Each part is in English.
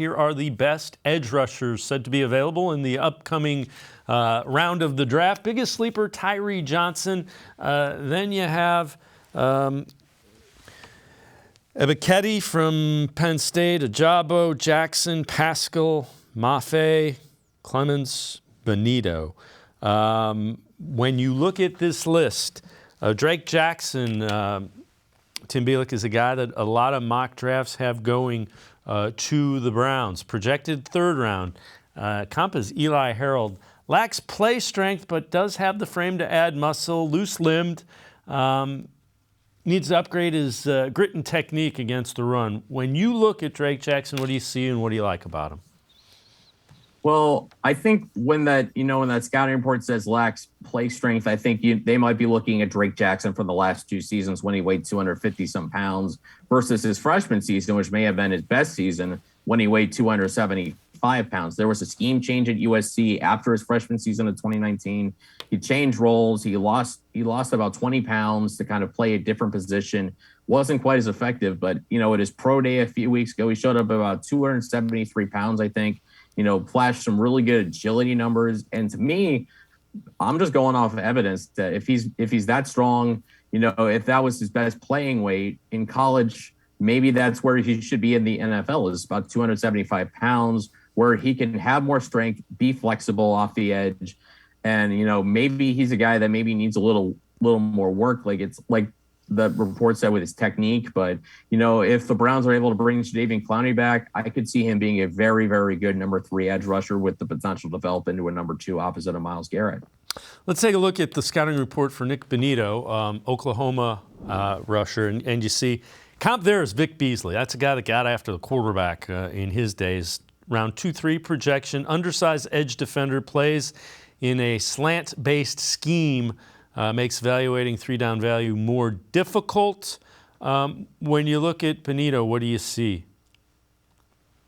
Here are the best edge rushers said to be available in the upcoming round of the draft. Biggest sleeper, Tyree Johnson. Then you have Ebiketie from Penn State, Ajabo, Jackson, Pascal, Mafe, Clemens, Benito. When you look at this list, Drake Jackson, Tim Bielik is a guy that a lot of mock drafts have going to the Browns. Projected third round. Comp is Eli Harold. Lacks play strength, but does have the frame to add muscle. Loose-limbed. Needs to upgrade his grit and technique against the run. When you look at Drake Jackson, what do you see and what do you like about him? Well, I think when that scouting report says lacks play strength, I think they might be looking at Drake Jackson from the last 2 seasons when he weighed 250-some pounds versus his freshman season, which may have been his best season when he weighed 275 pounds. There was a scheme change at USC after his freshman season of 2019. He changed roles. He lost about 20 pounds to kind of play a different position. Wasn't quite as effective, but, at his pro day a few weeks ago, he showed up about 273 pounds, I think. Flashed some really good agility numbers. And to me, I'm just going off of evidence that if he's that strong, if that was his best playing weight in college, maybe that's where he should be in the NFL, is about 275 pounds, where he can have more strength, be flexible off the edge. And, maybe he's a guy that maybe needs a little more work. Like the report said with his technique, but if the Browns are able to bring Jadeveon Clowney back, I could see him being a very, very good number 3 edge rusher with the potential to develop into a number 2 opposite of Myles Garrett. Let's take a look at the scouting report for Nick Benito, Oklahoma rusher, and you see comp there is Vic Beasley. That's a guy that got after the quarterback in his days. Round 2-3 projection, undersized edge defender, plays in a slant-based scheme. Makes evaluating 3-down value more difficult. When you look at Benito, what do you see?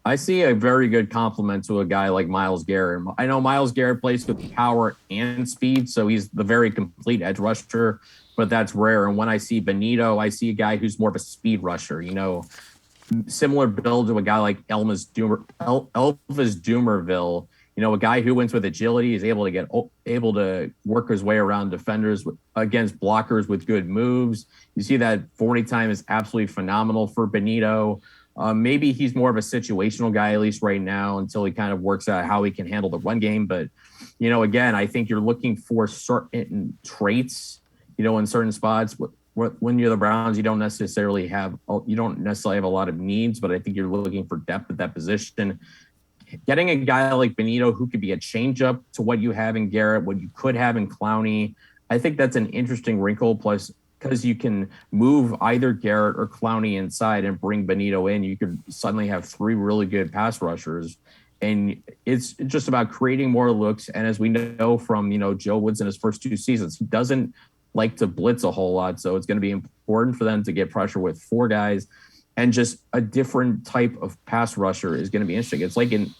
I see a very good compliment to a guy like Myles Garrett. I know Myles Garrett plays with power and speed, so he's the very complete edge rusher, but that's rare. And when I see Benito, I see a guy who's more of a speed rusher, similar build to a guy like Elvis Dumerville. A guy who wins with agility is able to work his way around defenders against blockers with good moves. You see that 40 time is absolutely phenomenal for Benito. Maybe he's more of a situational guy, at least right now, until he kind of works out how he can handle the run game. But, again, I think you're looking for certain traits, in certain spots. When you're the Browns, you don't necessarily have a lot of needs, but I think you're looking for depth at that position. Getting a guy like Benito who could be a changeup to what you have in Garrett, what you could have in Clowney, I think that's an interesting wrinkle. Plus, because you can move either Garrett or Clowney inside and bring Benito in, you could suddenly have 3 really good pass rushers. And it's just about creating more looks. And as we know from, Joe Woods in his first 2 seasons, he doesn't like to blitz a whole lot. So it's going to be important for them to get pressure with 4 guys. And just a different type of pass rusher is going to be interesting. It's like in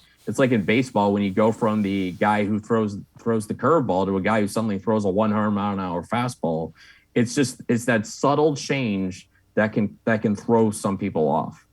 baseball when you go from the guy who throws the curveball to a guy who suddenly throws a 100-mile-an-hour fastball. It's that subtle change that can throw some people off.